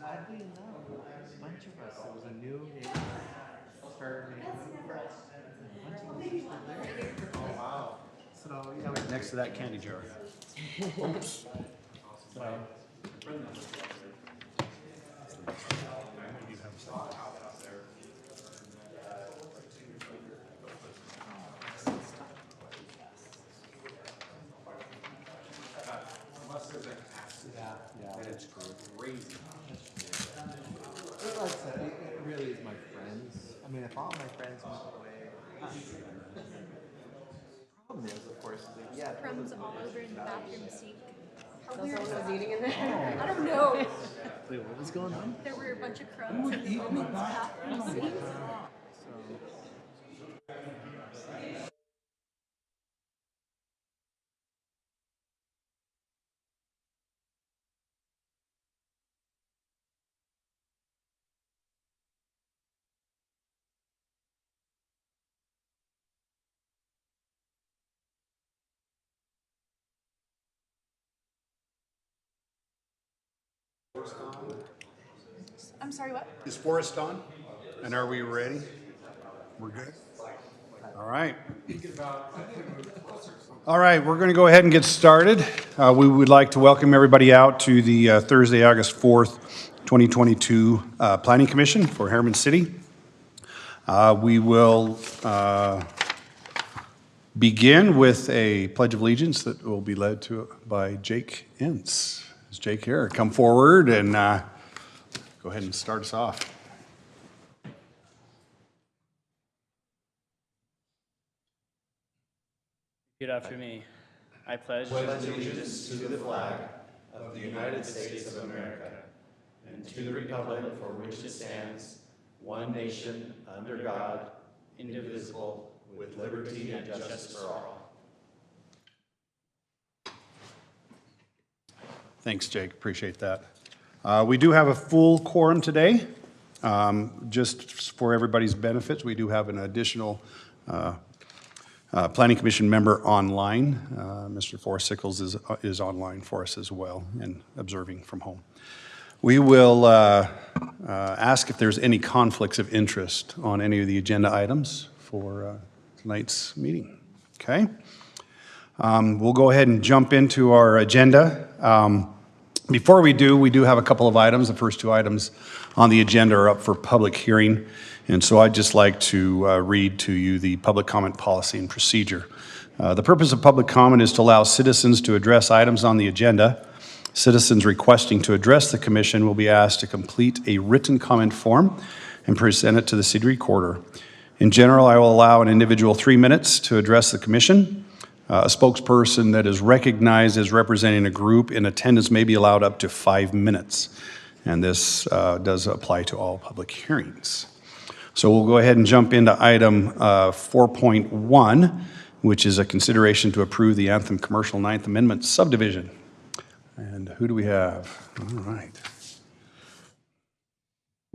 Oddly enough, a bunch of us, it was a new started making a bunch of us are still there. Oh, wow. So, yeah, Next to that candy jar. so Unless there's an accident, then it's crazy. But like I said, it really is my friends. I mean, if all my friends went away, problem is, of course, is that, yeah, Crumbs all over in the bathroom sink. How So weird someone is was that? eating in there? I don't know. wait, what was going on? There were a bunch of crumbs in the women's bathroom sink. So, I'm sorry, what? Is Forrest on? And are we ready? We're good? All right. All right, we're going to go ahead and get started. We would like to welcome everybody out to the Thursday, August 4th, 2022 Planning Commission for Harriman City. We will begin with a Pledge of Allegiance that will be led to by Jake Ince. Is Jake here? Come forward and go ahead and start us off. Repeat after me. I pledge allegiance to the flag of the United States of America and to the republic for which it stands, one nation, under God, indivisible, with liberty and justice for all. Thanks, Jake. Appreciate that. We do have a full quorum today. Just for everybody's benefits, we do have an additional Planning Commission member online. Mr. Forrest Sickles is online for us as well and observing from home. We will ask if there's any conflicts of interest on any of the agenda items for tonight's meeting. Okay? We'll go ahead and jump into our agenda. Before we do have a couple of items. The first two items on the agenda are up for public hearing. And so I'd just like to read to you the public comment policy and procedure. The purpose of public comment is to allow citizens to address items on the agenda. Citizens requesting to address the commission will be asked to complete a written comment form and present it to the city recorder. In general, I will allow an individual 3 minutes to address the commission. A spokesperson that is recognized as representing a group in attendance may be allowed up to 5 minutes. And this does apply to all public hearings. So we'll go ahead and jump into item 4.1, which is a consideration to approve the Anthem Commercial Ninth Amendment subdivision. And who do we have? All right.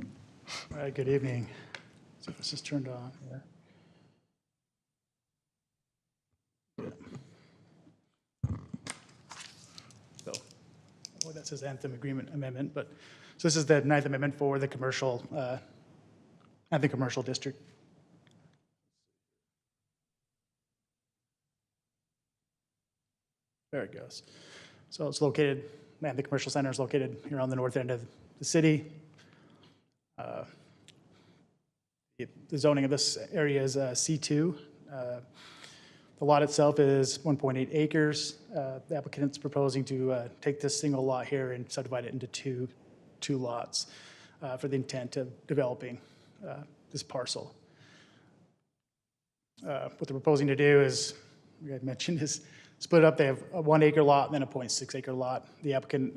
All right, good evening. So if this is turned on here. So, well, that says Anthem Agreement Amendment, but so this is the Ninth Amendment for the commercial, Anthem Commercial District. There it goes. So it's located, Anthem Commercial Center is located here on the north end of the city. The zoning of this area is C2. The lot itself is 1.8 acres. The applicant's proposing to take this single lot here and subdivide it into two lots for the intent of developing this parcel. What they're proposing to do is, like I mentioned, is split up. They have a 1 acre lot and then a 0.6 acre lot. The applicant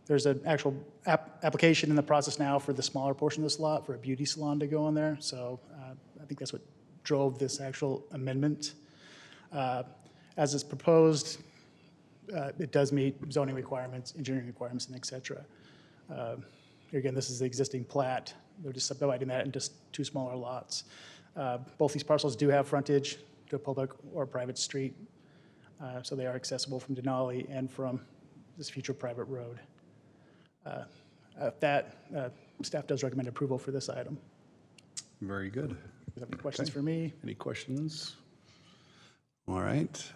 there's an actual application in the process now for the smaller portion of this lot for a beauty salon to go in there. So I think that's what drove this actual amendment. As it's proposed, it does meet zoning requirements, engineering requirements, and et cetera. Again, this is the existing plat. They're just subdividing that into two smaller lots. Both these parcels do have frontage to a public or private street, so they are accessible from Denali and from this future private road. Staff does recommend approval for this item. Very good. Do you have any questions for me? Any questions? All right.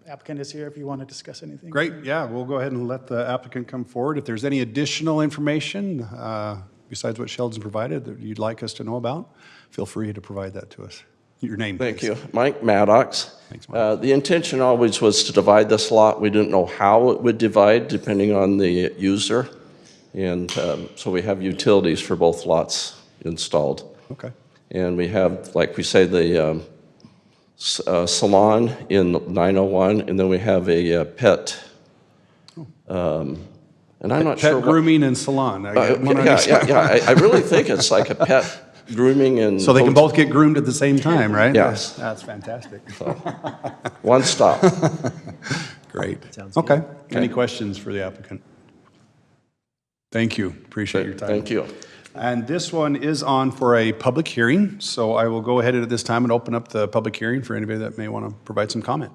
Applicant is here if you want to discuss anything. Great, yeah, we'll go ahead and let the applicant come forward. If there's any additional information besides what Sheldon's provided that you'd like us to know about, feel free to provide that to us. Your name, Thank please. you. Mike Maddox. Thanks, Mike. The intention always was to divide this lot. We didn't know how it would divide depending on the user. And so we have utilities for both lots installed. Okay. And we have, like we say, the salon in 901, and then we have a pet. And I'm not Pet sure what. grooming and salon. I get one on each side. Yeah. I really think it's like a pet grooming and. So they can both get groomed at the same time, right? Yes. That's fantastic. One stop. Great. Okay. Any questions for the applicant? Thank you. Appreciate your time. Thank you. And this one is on for a public hearing, so I will go ahead at this time and open up the public hearing for anybody that may want to provide some comment.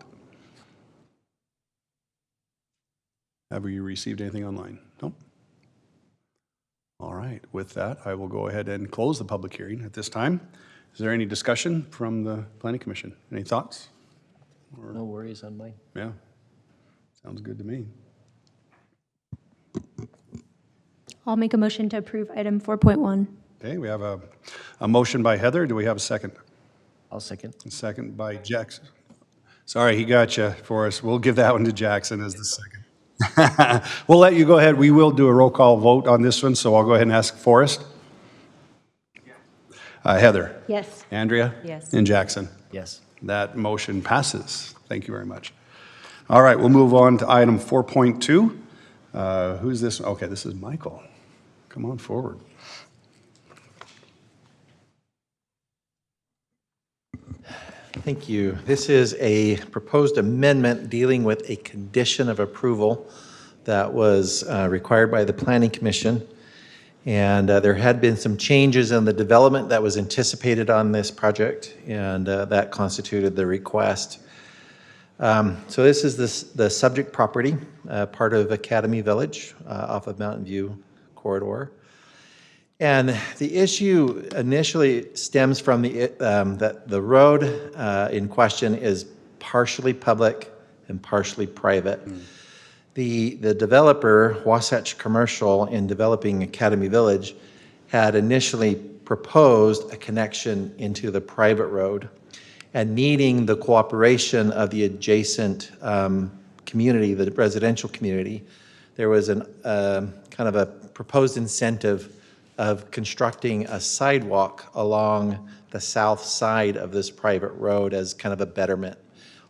Have you received anything online? Nope. All right, with that, I will go ahead and close the public hearing at this time. Is there any discussion from the Planning Commission? Any thoughts? No worries on mine. Yeah, sounds good to me. I'll make a motion to approve item 4.1. Okay, we have a motion by Heather. Do we have a second? I'll second. A second by Jackson. Sorry, he got you for us. We'll give that one to Jackson as the second. We'll let you go ahead. We will do a roll call vote on this one, so I'll go ahead and ask Forrest. Heather. Yes. Andrea. Yes. And Jackson. Yes. That motion passes. Thank you very much. All right, we'll move on to item 4.2. Who's this? Okay, this is Michael. Come on forward. Thank you. This is a proposed amendment dealing with a condition of approval that was required by the Planning Commission. And there had been some changes in the development that was anticipated on this project, and that constituted the request. So this is the subject property, part of Academy Village off of Mountain View corridor. And the issue initially stems from that the road in question is partially public and partially private. The developer, Wasatch Commercial, in developing Academy Village, had initially proposed a connection into the private road, and needing the cooperation of the adjacent community, the residential community, there was an kind of a proposed incentive of constructing a sidewalk along the south side of this private road as kind of a betterment.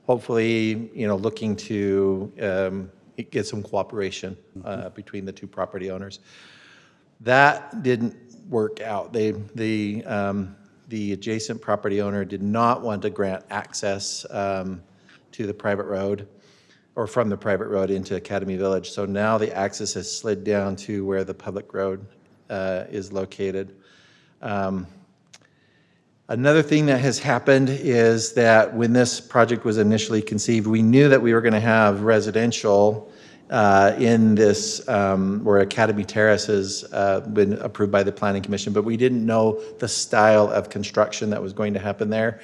Hopefully, looking to get some cooperation between the two property owners. That didn't work out. The adjacent property owner did not want to grant access to the private road, or from the private road into Academy Village. So now the access has slid down to where the public road is located. Another thing that has happened is that when this project was initially conceived, we knew that we were going to have residential in this, where Academy Terrace has been approved by the Planning Commission, but we didn't know the style of construction that was going to happen there.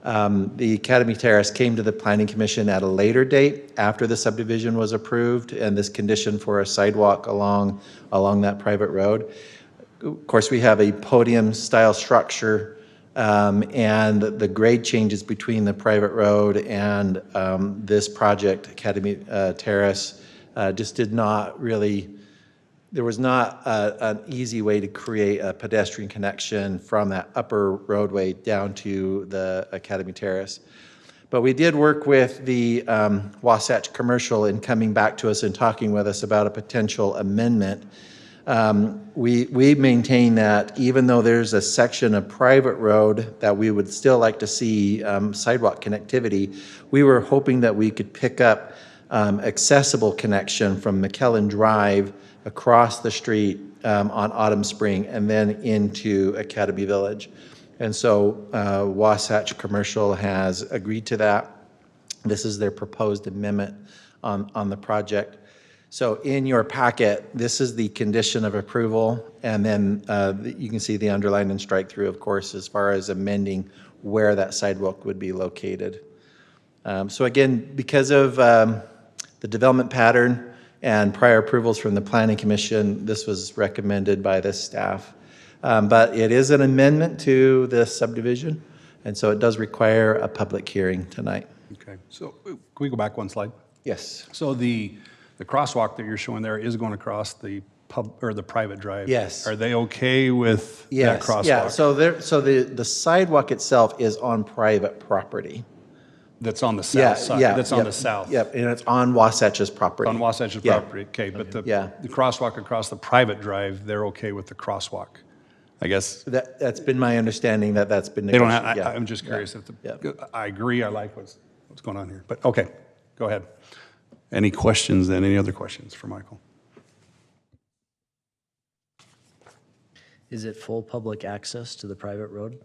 The Academy Terrace came to the Planning Commission at a later date after the subdivision was approved and this condition for a sidewalk along that private road. Of course, we have a podium style structure and the grade changes between the private road and this project, Academy Terrace, just did not really, there was not an easy way to create a pedestrian connection from that upper roadway down to the Academy Terrace. But we did work with the Wasatch Commercial in coming back to us and talking with us about a potential amendment. We maintain that even though there's a section of private road that we would still like to see sidewalk connectivity, we were hoping that we could pick up accessible connection from McKellen Drive across the street on Autumn Spring and then into Academy Village. And so Wasatch Commercial has agreed to that. This is their proposed amendment on the project. So in your packet, this is the condition of approval, and then you can see the underline and strike through, of course, as far as amending where that sidewalk would be located. So again, because of the development pattern and prior approvals from the Planning Commission, this was recommended by the staff. But it is an amendment to the subdivision, and so it does require a public hearing tonight. Okay, so can we go back one slide? Yes. So the crosswalk that you're showing there is going across the the private drive? Yes. Are they okay with that Yes, crosswalk? yeah, so the sidewalk itself is on private property. That's on the Yeah, south side? yeah. That's on yep, the south? Yep, and it's on Wasatch's property. On Wasatch's Yeah. property, okay, but the Yeah. crosswalk across the private drive, they're okay with the crosswalk? I guess, That's been my understanding, that's been they don't negotiated. have, Yeah. I'm just curious if Yeah. I agree, I like what's going on here, but, okay, go ahead. Any questions then, any other questions for Michael? Is it full public access to the private road?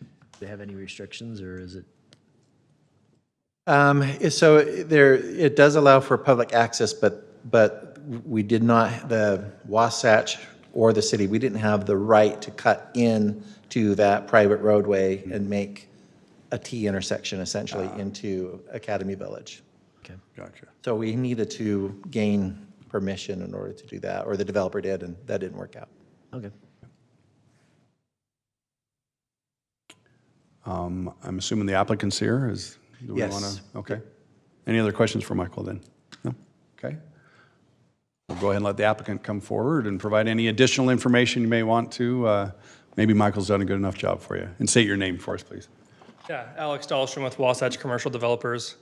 Do they have any restrictions, or is it? So it does allow for public access, but we did not, the Wasatch or the city, we didn't have the right to cut in to that private roadway and make a T intersection essentially into Academy Village. Okay. Gotcha. So we needed to gain permission in order to do that, or the developer did, and that didn't work out. Okay. I'm assuming the applicant's here, do we Yes. want to, okay. Any other questions for Michael then? No? Okay. We'll go ahead and let the applicant come forward and provide any additional information you may want to. Maybe Michael's done a good enough job for you. And state your name for us, please. Yeah, Alex Dahlstrom with Wasatch Commercial Developers.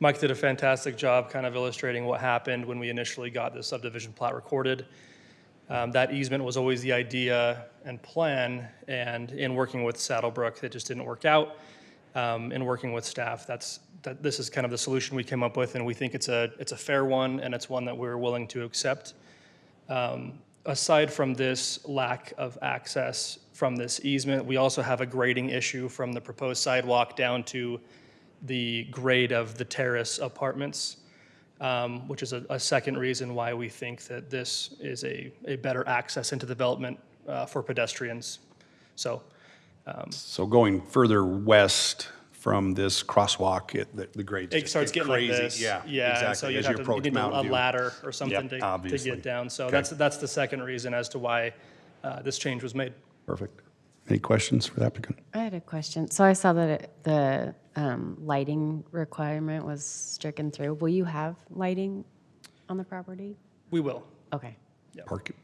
Mike did a fantastic job kind of illustrating what happened when we initially got the subdivision plat recorded. That easement was always the idea and plan, and in working with Saddlebrook, it just didn't work out. In working with staff, this is kind of the solution we came up with, and we think it's a fair one, and it's one that we're willing to accept. Aside from this lack of access from this easement, we also have a grading issue from the proposed sidewalk down to the grade of the terrace apartments, which is a second reason why we think that this is a better access into development for pedestrians. So going further west from this crosswalk, the grades it just starts get getting crazy. like this. Yeah, and exactly. so As you you have to approach you need a Mountain View. ladder or something Yep, to obviously. get down. So Okay. that's the second reason as to why this change was made. Perfect. Any questions for the applicant? I had a question. So I saw that the lighting requirement was stricken through. Will you have lighting on the property? We will. Okay.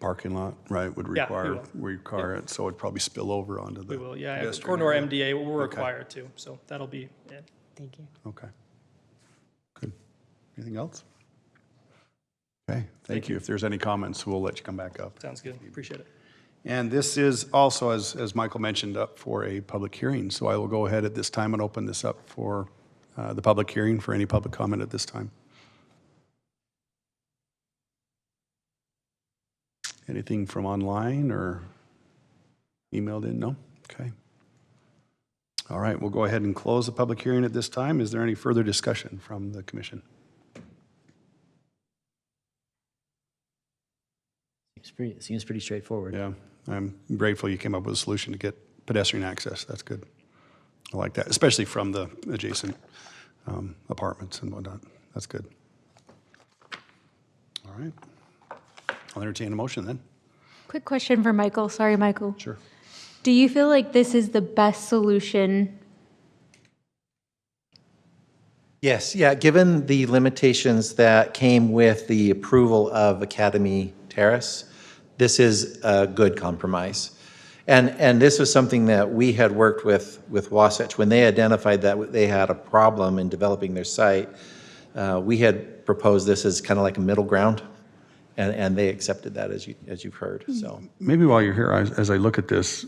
Parking lot, right, would Yeah, we require it, so it'd probably spill over onto the We will, yeah. pedestrian According to our area. MDA, we're Okay. required to, so that'll be it. Thank you. Okay. Good. Anything else? Okay, thank you. If there's any comments, we'll let you come back up. Sounds good. Appreciate it. And this is also, as Michael mentioned, up for a public hearing. So I will go ahead at this time and open this up for the public hearing for any public comment at this time. Anything from online or emailed in? No? Okay. All right, we'll go ahead and close the public hearing at this time. Is there any further discussion from the commission? Seems pretty straightforward. Yeah, I'm grateful you came up with a solution to get pedestrian access. That's good. I like that, especially from the adjacent apartments and whatnot. That's good. All right. I'll entertain a motion then. Quick question for Michael. Sorry, Michael. Sure. Do you feel like this is the best solution? Yes, yeah, given the limitations that came with the approval of Academy Terrace, this is a good compromise. And this was something that we had worked with Wasatch. When they identified that they had a problem in developing their site, we had proposed this as kind of like a middle ground, and they accepted that, as you've heard, so. Maybe while you're here, as I look at this,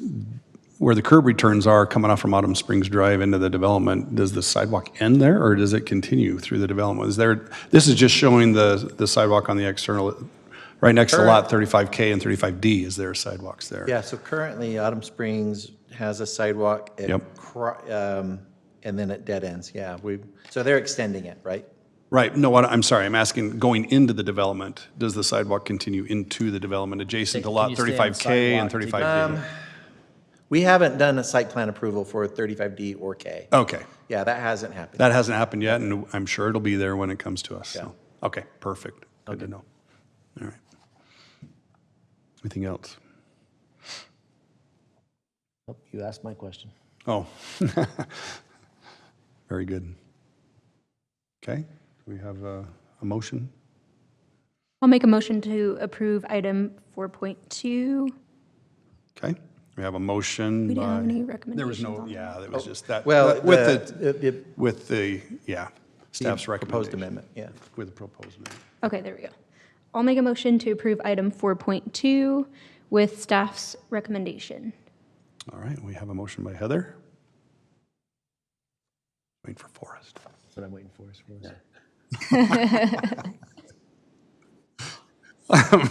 where the curb returns are coming off from Autumn Springs Drive into the development, does the sidewalk end there, or does it continue through the development? This is just showing the sidewalk on the external, right next to lot 35K and 35D, is there sidewalks there? Yeah, so currently Autumn Springs has a sidewalk, Yep. and then it dead ends, yeah. So they're extending it, right? Right, no, I'm sorry, I'm asking, going into the development, does the sidewalk continue into the development adjacent to Can lot you stay on 35K and sidewalk 35D? We haven't done a site plan approval for 35D or K. Okay, Yeah, that hasn't happened. that hasn't happened yet, and I'm sure it'll be there when it comes to us, so. Yeah. Okay, perfect, good to know. All right. Anything else? Oh, you asked my question. Oh, very good. Okay, we have a motion? I'll make a motion to approve item 4.2. Okay, we have a motion We didn't have by- any There was recommendations no, on that. yeah, there was just that. Well, With the, yeah, staff's proposed recommendation. amendment, yeah. With the proposed amendment. Okay, there we go. I'll make a motion to approve item 4.2 with staff's recommendation. All right, we have a motion by Heather. Wait for Forrest. That's what I'm waiting for. Is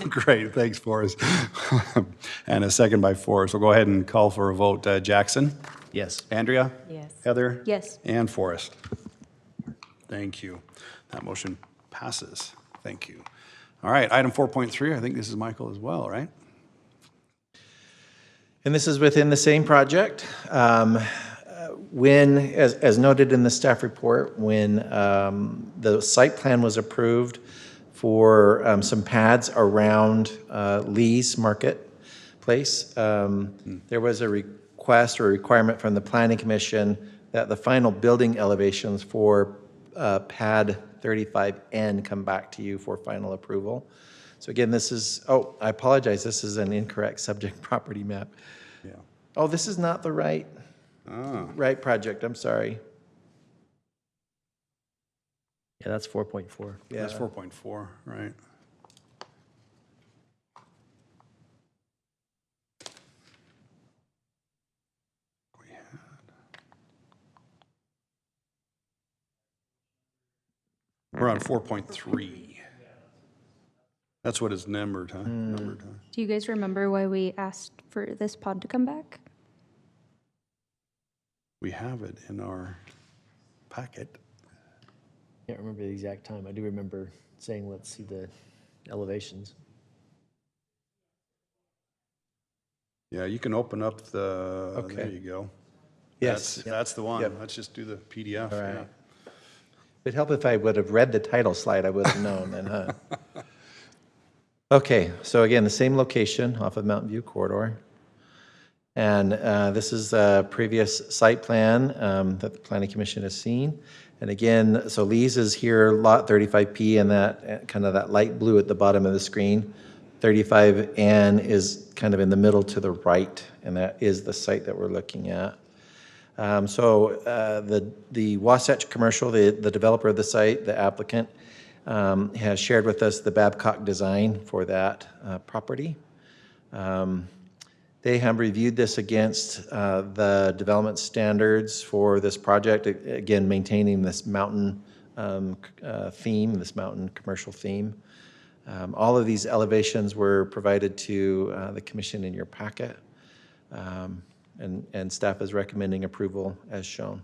Great, thanks, Forrest. And a second by Forrest. We'll go ahead and call for a vote. Jackson? Yes. Andrea? Yes. Heather? Yes. And Forrest. Thank you. That motion passes. Thank you. All right, item 4.3, I think this is Michael as well, right? And this is within the same project. When, as noted in the staff report, when the site plan was approved for some pads around Lee's Marketplace, there was a request or a requirement from the Planning Commission that the final building elevations for pad 35N come back to you for final approval. So again, this is, oh, I apologize, this is an incorrect subject property map. Yeah. Oh, this is not the right project, I'm sorry. Yeah, that's 4.4. Yeah. That's 4.4, right? We're on 4.3. That's what it's numbered, huh? Numbered, huh? Do you guys remember why we asked for this pod to come back? We have it in our packet. Can't remember the exact time. I do remember saying, let's see the elevations. Yeah, you can open up the, Okay. there you go. Yes. That's the one. Yep. Let's just do the PDF. All right. yeah. It'd help if I would have read the title slide, I would have known then, huh? Okay, so again, the same location off of Mountain View Corridor. And this is a previous site plan that the Planning Commission has seen. And again, so Lee's is here, lot 35P, and that kind of that light blue at the bottom of the screen. 35N is kind of in the middle to the right, and that is the site that we're looking at. The Wasatch Commercial, the developer of the site, the applicant, has shared with us the Babcock design for that property. They have reviewed this against the development standards for this project, again, maintaining this mountain theme, this mountain commercial theme. All of these elevations were provided to the commission in your packet. And staff is recommending approval as shown.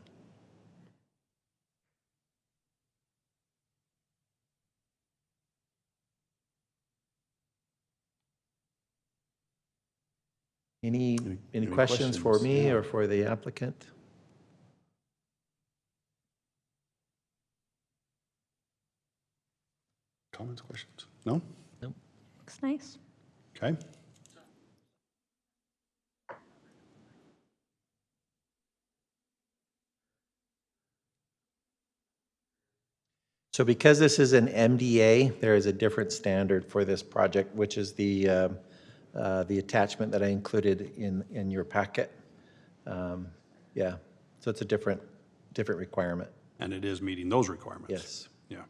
Any questions for me or for the applicant? Comments, questions? No? Looks nice. Okay. So because this is an MDA, there is a different standard for this project, which is the attachment that I included in your packet. Yeah, so it's a different requirement. And it is meeting those requirements? Yes. Yeah,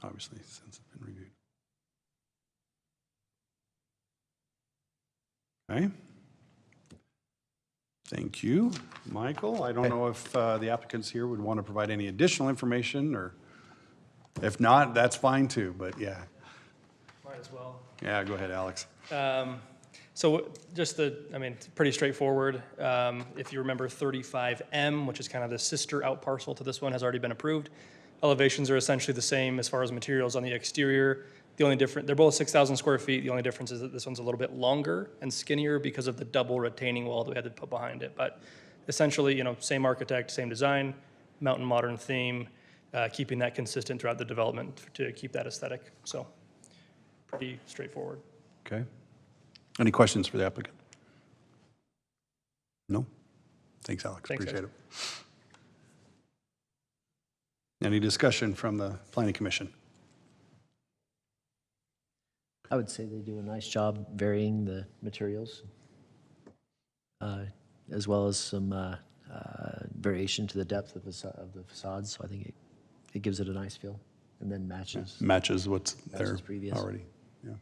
obviously, since it's been reviewed. Okay. Thank you, Michael. I don't know if the applicants here would want to provide any additional information, or if not, that's fine too, but yeah. Might as well. Yeah, go ahead, Alex. So just it's pretty straightforward. If you remember 35M, which is kind of the sister out parcel to this one, has already been approved. Elevations are essentially the same as far as materials on the exterior. The only difference, they're both 6,000 square feet. The only difference is that this one's a little bit longer and skinnier because of the double retaining wall that we had to put behind it. But essentially, same architect, same design, mountain modern theme, keeping that consistent throughout the development to keep that aesthetic. So pretty straightforward. Okay. Any questions for the applicant? No? Thanks, Alex. Thanks, Appreciate guys. it. Any discussion from the planning commission? I would say they do a nice job varying the materials, as well as some variation to the depth of the facades. So I think it gives it a nice feel, and then Matches what's there Matches previous. already. Yeah.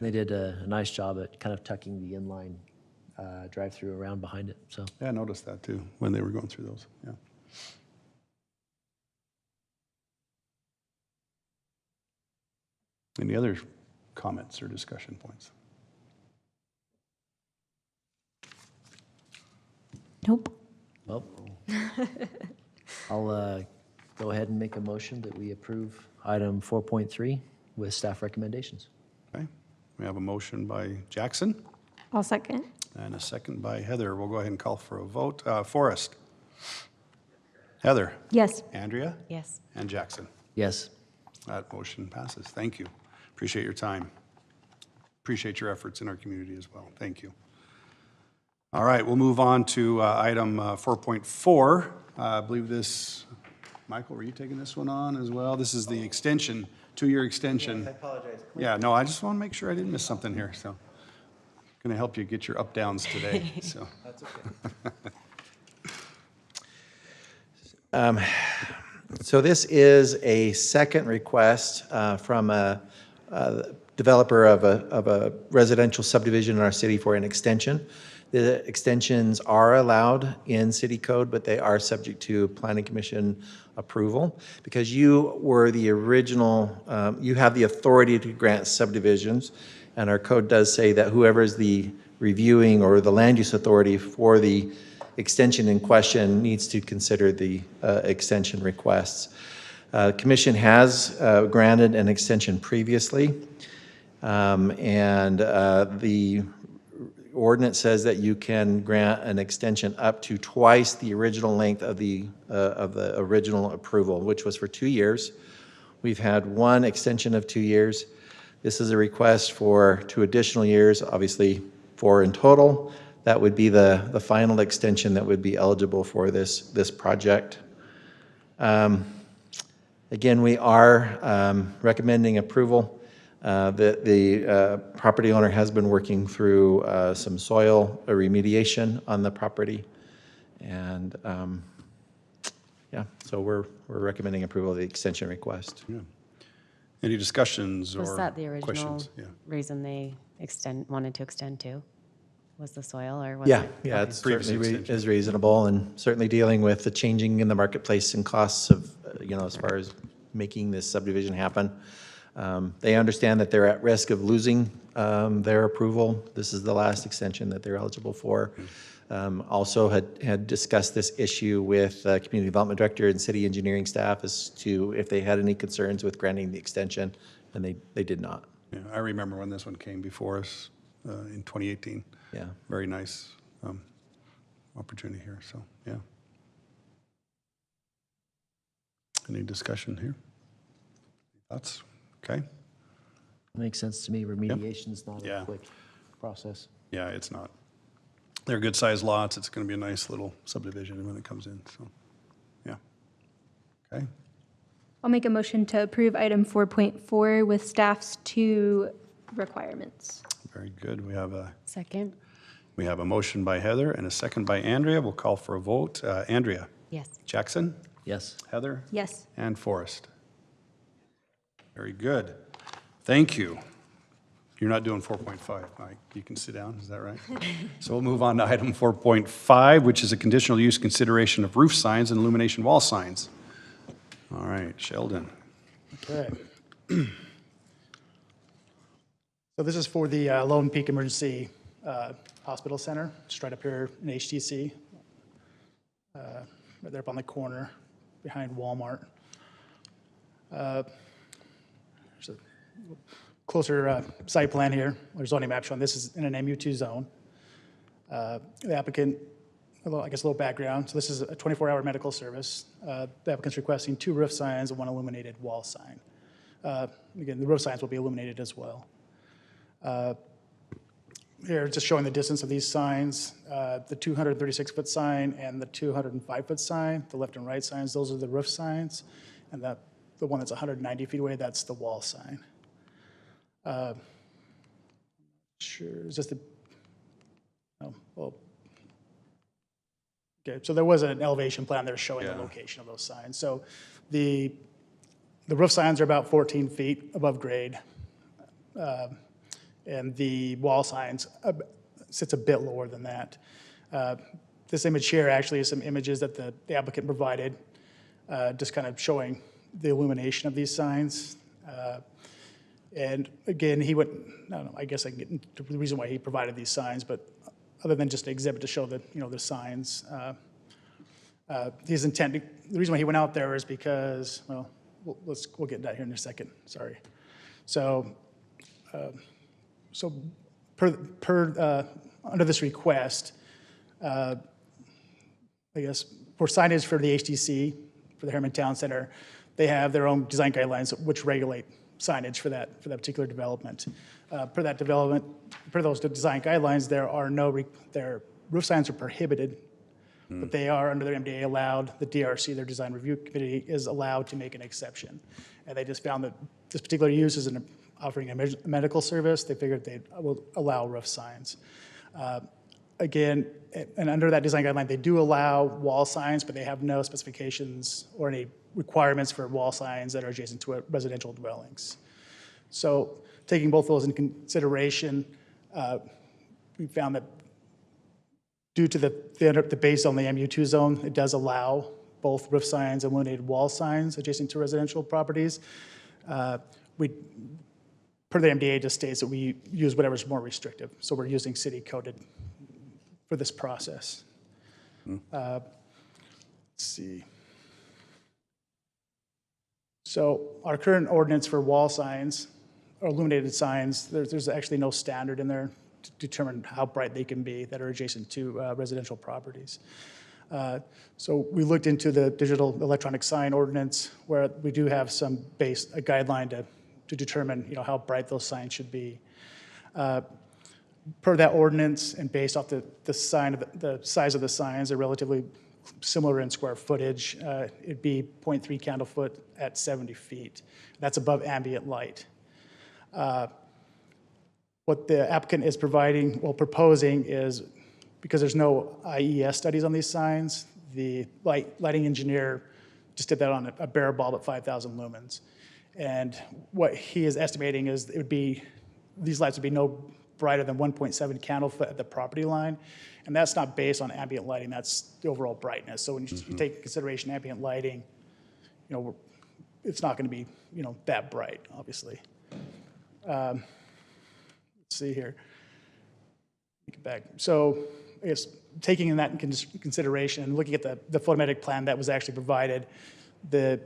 They did a nice job at kind of tucking the inline drive-through around behind it. So Yeah, I noticed that too when they were going through those. Yeah. Any other comments or discussion points? Nope. well, I'll go ahead and make a motion that we approve item 4.3 with staff recommendations. Okay. We have a motion by Jackson I'll second. and a second by Heather. We'll go ahead and call for a vote. Forrest? Heather? Yes. Andrea? Yes. And Jackson? Yes. That motion passes. Thank you. Appreciate your time. Appreciate your efforts in our community as well. Thank you. All right, we'll move on to item 4.4. I believe this, Michael, were you taking this one on as well? This is the extension, 2-year extension. Yes, I apologize. Yeah, no, I just want to make sure I didn't miss something here, so. Going to help you get your up-downs today, so. That's okay. So this is a second request from a developer of a residential subdivision in our city for an extension. The extensions are allowed in city code, but they are subject to planning commission approval. Because you were the original, you have the authority to grant subdivisions, and our code does say that whoever is the reviewing or the land use authority for the extension in question needs to consider the extension requests. Commission has granted an extension previously, and the ordinance says that you can grant an extension up to twice the original length of the original approval, which was for 2 years. We've had one extension of 2 years. This is a request for 2 additional years, obviously 4 in total. That would be the final extension that would be eligible for this project. Again, we are recommending approval. The property owner has been working through some soil remediation on the property. And yeah, so we're recommending approval of the extension request. Yeah. Any discussions or Was that the original questions? Yeah. reason they wanted to extend to? Was the soil or was Yeah, it? yeah, Okay. it's Previous certainly extension. is reasonable, and certainly dealing with the changing in the marketplace and costs of, as far as making this subdivision happen. They understand that they're at risk of losing their approval. This is the last extension that they're eligible for. Also had discussed this issue with Community Development Director and City Engineering staff as to if they had any concerns with granting the extension, and they did not. Yeah, I remember when this one came before us in 2018. Yeah. Very nice opportunity here, so, yeah. Any discussion here? Thoughts? Okay. Makes sense to me. Remediation's not Yeah. a quick process. Yeah, it's not. They're good-sized lots. It's going to be a nice little subdivision when it comes in, so, yeah. Okay. I'll make a motion to approve item 4.4 with staff's 2 requirements. Very good. We have Second? a motion by Heather and a second by Andrea. We'll call for a vote. Andrea? Yes. Jackson? Yes. Heather? Yes. And Forrest. Very good. Thank you. You're not doing 4.5, Mike. You can sit down, is that right? So we'll move on to item 4.5, which is a conditional use consideration of roof signs and illumination wall signs. All right, Sheldon. Okay. So this is for the Lone Peak Emergency Hospital Center, just right up here in HTC. Right there up on the corner behind Walmart. There's a closer site plan here. There's zoning map showing this is in an MU2 zone. The applicant, I guess a little background. So this is a 24-hour medical service. The applicant's requesting 2 roof signs and 1 illuminated wall sign. Again, the roof signs will be illuminated as well. Here, just showing the distance of these signs, the 236-foot sign and the 205-foot sign, the left and right signs, those are the roof signs. And the one that's 190 feet away, that's the wall sign. Sure, is this the, oh, well. Okay, so there was an elevation plan there showing the location of those signs. So the roof signs are about 14 feet above grade. And the wall signs sits a bit lower than that. This image here actually is some images that the applicant provided, just kind of showing the illumination of these signs. And again, he went, I don't know, I guess I can get into the reason why he provided these signs, but other than just an exhibit to show the, the signs. His intent, the reason why he went out there is because, well, we'll get that here in a second, sorry. So, under this request, I guess for signage for the HTC, for the Harriman Town Center, they have their own design guidelines which regulate signage for that particular development. Per those design guidelines, their roof signs are prohibited, but they are under their MDA allowed. The DRC, their design review committee, is allowed to make an exception. And they just found that this particular use is offering a medical service. They figured they will allow roof signs. Again, and under that design guideline, they do allow wall signs, but they have no specifications or any requirements for wall signs that are adjacent to residential dwellings. So taking both those into consideration, we found that due to the base on the MU2 zone, it does allow both roof signs and illuminated wall signs adjacent to residential properties. Per the MDA, just states that we use whatever's more restrictive. So we're using city coded for this process. Let's see. So our current ordinance for wall signs or illuminated signs, there's actually no standard in there to determine how bright they can be that are adjacent to residential properties. So we looked into the digital electronic sign ordinance where we do have a guideline to determine how bright those signs should be. Per that ordinance and based off the size of the signs, they're relatively similar in square footage. It'd be 0.3 candle foot at 70 feet. That's above ambient light. What the applicant is proposing is, because there's no IES studies on these signs, the lighting engineer just did that on a bare bulb at 5,000 lumens. And what he is estimating is these lights would be no brighter than 1.7 candle foot at the property line. And that's not based on ambient lighting, that's the overall brightness. So when you take into consideration ambient lighting, it's not gonna be, that bright, obviously. Let's see here. Get back. So I guess taking that into consideration and looking at the photometric plan that was actually provided, the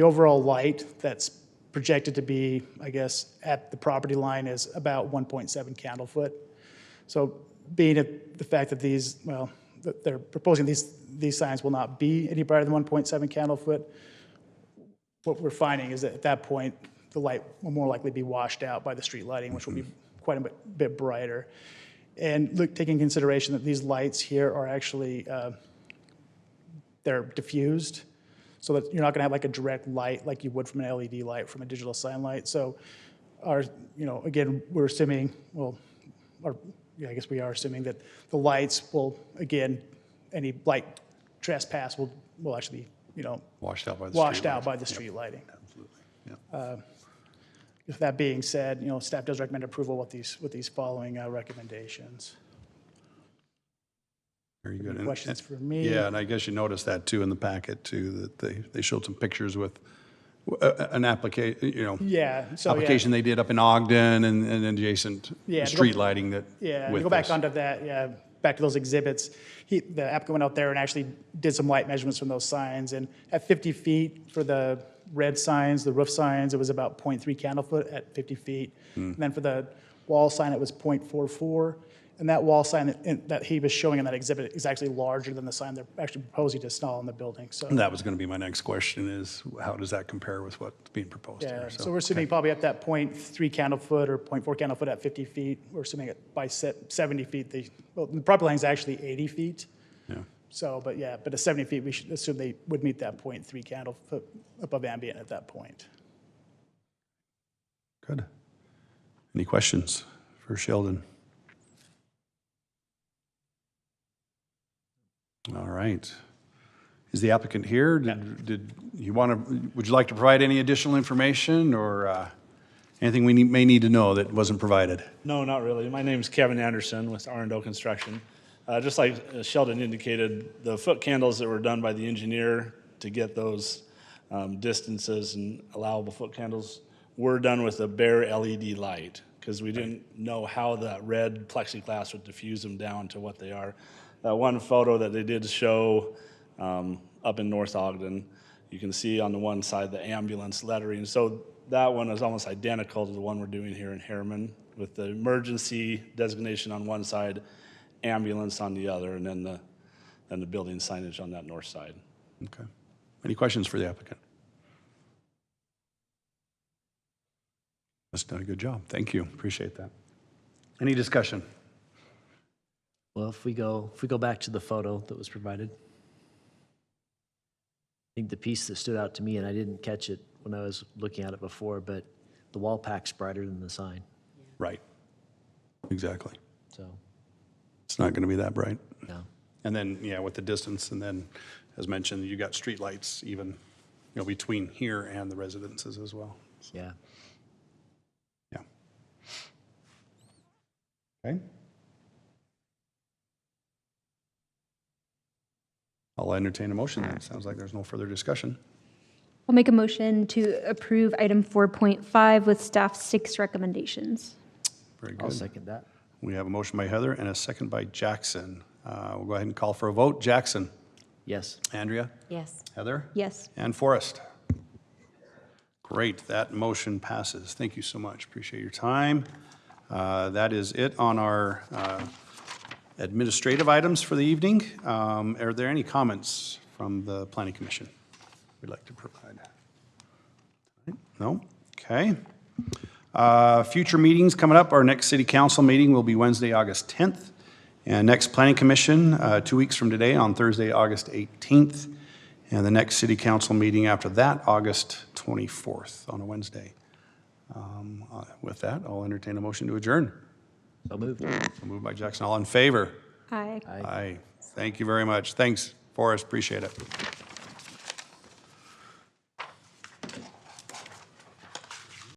overall light that's projected to be, I guess, at the property line is about 1.7 candle foot. So being the fact that that they're proposing these signs will not be any brighter than 1.7 candle foot, what we're finding is that at that point, the light will more likely be washed out by the street lighting, which will be quite a bit brighter. And taking into consideration that these lights here are actually, they're diffused, so that you're not gonna have like a direct light like you would from an LED light, from a digital sign light. So again, we're assuming, I guess we are assuming that the lights will, again, any light trespass will actually, Washed out by the street lighting. Absolutely, yeah. With that being said, staff does recommend approval with these following recommendations. Very good. Any questions for me? Yeah, and I guess you noticed that too in the packet too, that they showed some pictures with an application, Yeah. So application they did up in Ogden and adjacent street lighting that. Yeah, to with go back this. onto that, back to those exhibits. The applicant went out there and actually did some light measurements from those signs, and at 50 feet for the red signs, the roof signs, it was about 0.3 candle foot at 50 feet. And then for the wall sign, it was 0.44. And that wall sign that he was showing in that exhibit is actually larger than the sign they're actually proposing to install in the building, so. That was going to be my next question is, how does that compare with what's being proposed Yeah, here? so we're assuming probably at that 0.3 candle foot or 0.4 candle foot at 50 feet. We're assuming by 70 feet, the property line is actually 80 feet. Yeah. So, but yeah, but at 70 feet, we should assume they would meet that 0.3 candle foot above ambient at that point. Good. Any questions for Sheldon? All right. Is the applicant here? Did you want to, would you like to provide any additional information or anything we may need to know that wasn't provided? No, not really. My name's Kevin Anderson with R&O Construction. Just like Sheldon indicated, the foot candles that were done by the engineer to get those distances and allowable foot candles were done with a bare LED light because we didn't know how that red plexiglass would diffuse them down to what they are. That one photo that they did show up in North Ogden, you can see on the one side the ambulance lettering. So that one is almost identical to the one we're doing here in Harriman with the emergency designation on one side, ambulance on the other, and then the building signage on that north side. Okay. Any questions for the applicant? That's done a good job. Thank you. Appreciate that. Any discussion? Well, if we go back to the photo that was provided, I think the piece that stood out to me, and I didn't catch it when I was looking at it before, but the wall pack's brighter than the sign. Right. Exactly. So, It's not going to be that bright. no. And then, yeah, with the distance, and then, as mentioned, you got street lights even, between here and the residences as well. So, Yeah. yeah. Okay. I'll entertain a motion then. It sounds like there's no further discussion. I'll make a motion to approve item 4.5 with staff's 6 recommendations. Very I'll good. second that. We have a motion by Heather and a second by Jackson. We'll go ahead and call for a vote. Jackson? Yes. Andrea? Yes. Heather? Yes. And Forrest? Great, that motion passes. Thank you so much. Appreciate your time. That is it on our administrative items for the evening. Are there any comments from the Planning Commission we'd like to provide? No? Okay. Future meetings coming up. Our next City Council meeting will be Wednesday, August 10th. And next Planning Commission, 2 weeks from today on Thursday, August 18th. And the next City Council meeting after that, August 24th on a Wednesday. With that, I'll entertain a motion to adjourn. So moved. So moved by Jackson. All in favor? Aye. Aye. Thank you very much. Thanks, Forrest. Appreciate it.